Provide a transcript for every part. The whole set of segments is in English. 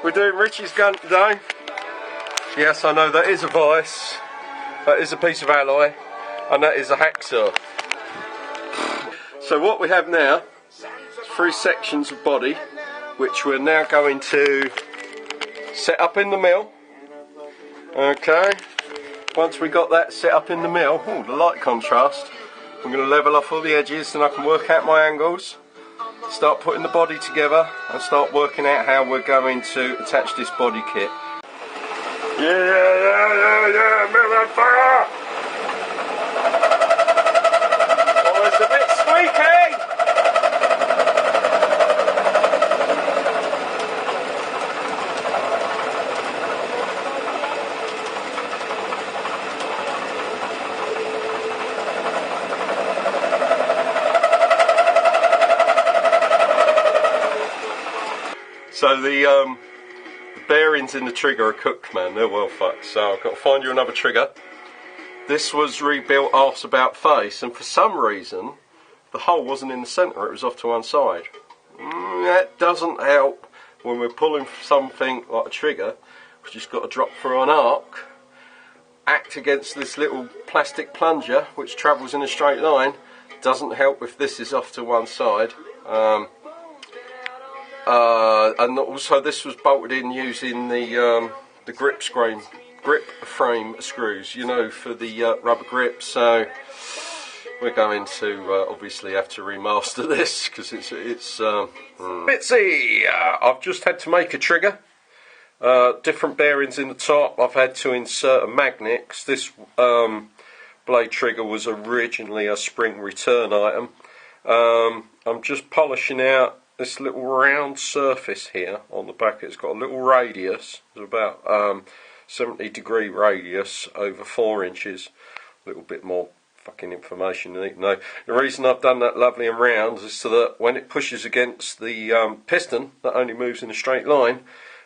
We're doing Richie's gun today. Yes, I know that is a vice, that is a piece of alloy, and that is a hacksaw. So what we have now is 3 sections of body, which we're now going to set up in the mill. Okay, once we got that set up in the mill, oh, the light contrast, I'm going to level off all the edges and I can work out my angles, start putting the body together and start working out how we're going to attach this body kit. Yeah, mill on fire! Oh, it's a bit squeaky! So the bearings in the trigger are cooked, man. They're well fucked. So I've got to find you another trigger. This was rebuilt arse about face, and for some reason the hole wasn't in the centre. It was off to one side. That doesn't help when we're pulling something like a trigger, which has got to drop through an arc, act against this little plastic plunger which travels in a straight line. Doesn't help if this is off to one side. And also this was bolted in using the grip frame screws, you know, for the rubber grips. So we're going to obviously have to remaster this because it's bitsy. I've just had to make a trigger. Different bearings in the top. I've had to insert a magnet because this blade trigger was originally a spring return item. I'm just polishing out this little round surface here on the back. It's got a little radius. It's about 70-degree radius over 4 inches. A little bit more fucking information you need to know. The reason I've done that lovely and round is so that when it pushes against the piston that only moves in a straight line,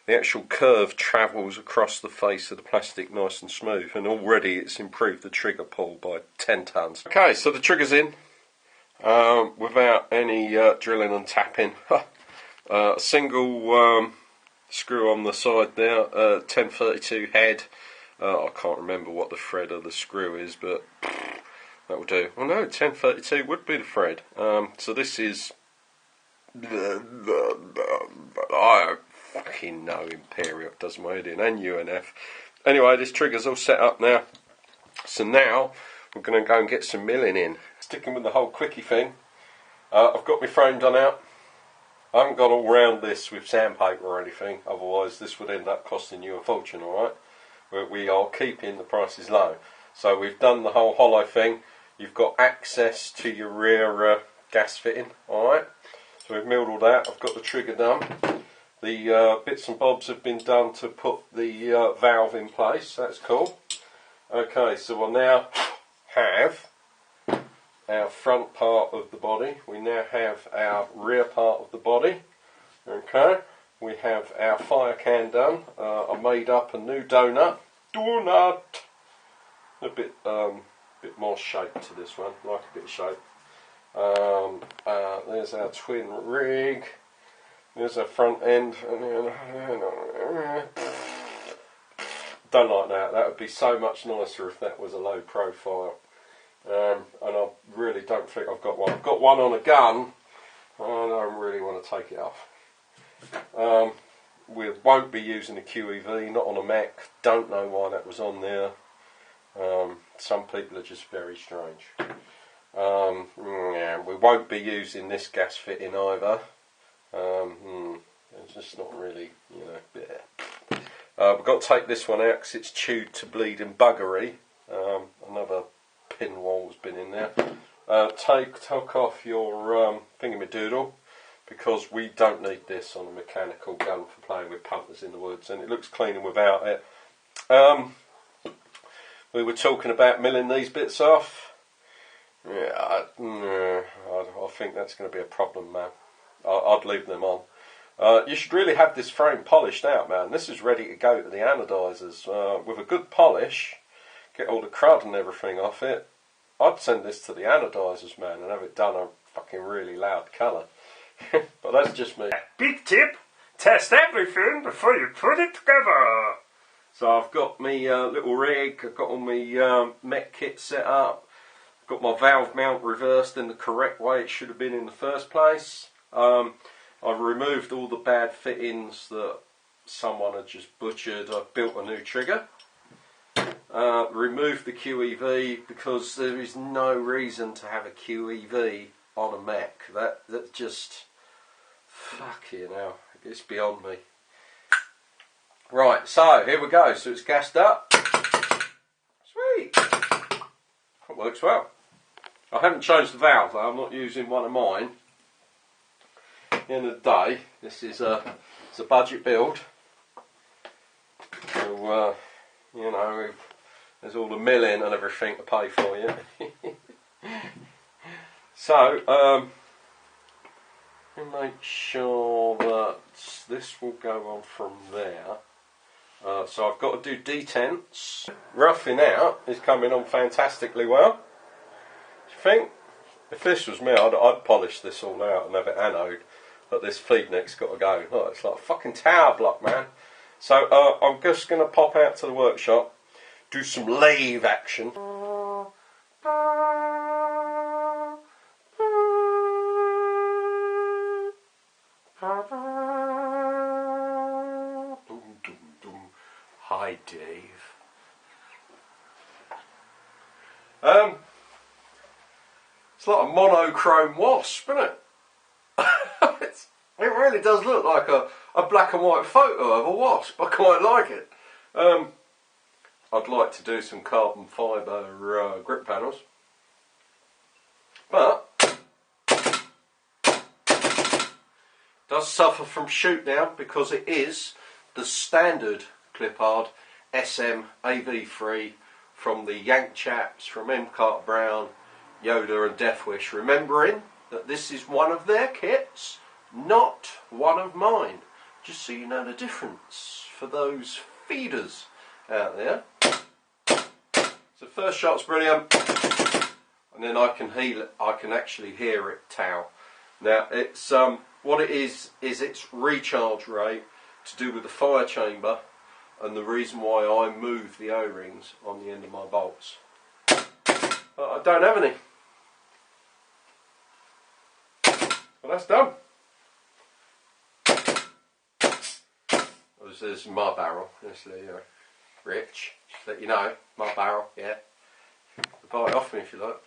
the actual curve travels across the face of the plastic nice and smooth, and already it's improved the trigger pull by 10 tons. Okay, so the trigger's in. Without any drilling and tapping. A single screw on the side there, 1032 head. I can't remember what the thread of the screw is, but that will do. Well, no, 1032 would be the thread. So this is I don't fucking know Imperial, does my head in, and UNF. Anyway, this trigger's all set up now. So now we're going to go and get some milling in. Sticking with the whole quickie thing, I've got my frame done out. I haven't gone all round this with sandpaper or anything, otherwise this would end up costing you a fortune, alright? But we are keeping the prices low. So we've done the whole hollow thing. You've got access to your rear gas fitting, alright? So we've milled all that. I've got the trigger done. The bits and bobs have been done to put the valve in place. That's cool. Okay, so we'll now have our front part of the body. We now have our rear part of the body. Okay, we have our fire can done. I made up a new donut. A bit more shape to this one. Like a bit of shape. There's our twin rig. There's our front end. Don't like that. That would be so much nicer if that was a low profile. And I really don't think I've got one. I've got one on a gun, and I don't really want to take it off. We won't be using a QEV, not on a mech. Don't know why that was on there. Some people are just very strange. Yeah, we won't be using this gas fitting either. It's just not really, you know. Yeah. We've got to take this one out because it's chewed to bleeding buggery. Another pinwall's been in there. Take off your thingamadoodle, because we don't need this on a mechanical gun for playing with punters in the woods, and it looks cleaner without it. We were talking about milling these bits off. Yeah, I think that's going to be a problem, man. I'd leave them on. You should really have this frame polished out, man. This is ready to go to the anodizers. With a good polish, get all the crud and everything off it, I'd send this to the anodizers, man, and have it done a fucking really loud colour. But that's just me. Big tip, Test everything before you put it together. So I've got my little rig, I've got all my mech kit set up, I've got my valve mount reversed in the correct way it should have been in the first place. I've removed all the bad fittings that someone had just butchered. I've built a new trigger. Removed the QEV because there is no reason to have a QEV on a mech. That just, fuck you know, it's beyond me. Right, so here we go. So it's gassed up. Sweet. That works well. I haven't changed the valve though. I'm not using one of mine. At the end of the day, this is it's a budget build. So you know, there's all the milling and everything to pay for you. So make sure that this will go on from there. So I've got to do detents. Roughing out is coming on fantastically well. Do you think? If this was me, I'd polish this all out and have it anode, but this feed neck's got to go. Oh, it's like a fucking tower block, man. So I'm just going to pop out to the workshop, do some lathe action. Hi, Dave. It's like a monochrome wasp, isn't it? It really does look like a black and white photo of a wasp. I quite like it. I'd like to do some carbon fibre grip panels, but does suffer from shoot down because it is the standard clipart SM AV3 from the Yank chaps from M. Carter Brown, Yoda and Death Wish, remembering that this is one of their kits, not one of mine, just so you know the difference for those feeders out there. So first shot's brilliant, and then I can actually hear it tow. Now it's what it is its recharge rate to do with the fire chamber and the reason why I move the O-rings on the end of my bolts. But I don't have any. Well, that's done. This is my barrel, honestly, Rich, just let you know, my barrel, yeah. Buy it off me if you like.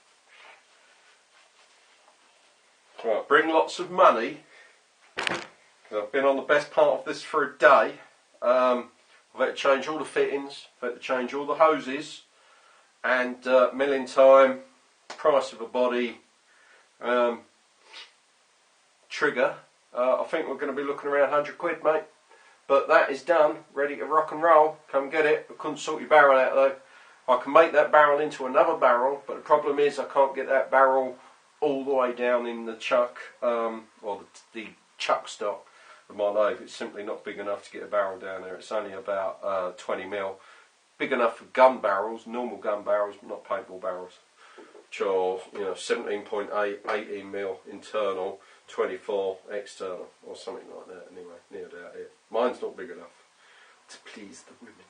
Right, bring lots of money, because I've been on the best part of this for a day. I've had to change all the fittings, I've had to change all the hoses, and milling time, price of a body, trigger. I think we're going to be looking around 100 quid, mate. But that is done, ready to rock and roll. Come get it. I couldn't sort your barrel out though. I can make that barrel into another barrel, but the problem is I can't get that barrel all the way down in the chuck, or the chuck stock of my lathe. It's simply not big enough to get a barrel down there. It's only about 20 mil. Big enough for gun barrels, normal gun barrels, but not paintball barrels. Which are, 17.8, 18 mil internal, 24 external, or something like that anyway, near doubt it. Mine's not big enough to please the women.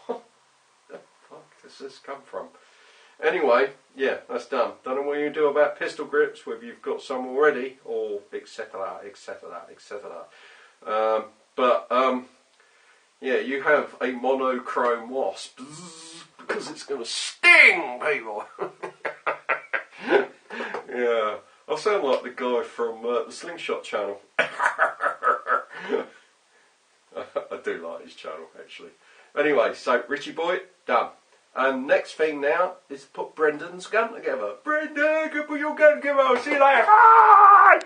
What the fuck does this come from? Anyway, yeah, that's done. Don't know what you do about pistol grips, whether you've got some already, or etc, etc, etc. Yeah, you have a monochrome wasp, because it's going to sting people. Yeah, I sound like the guy from the Slingshot channel. I do like his channel, actually. Anyway, so Richie boy, done. And next thing now is put Brendan's gun together. Brendan, go put your gun together. See you later. Bye!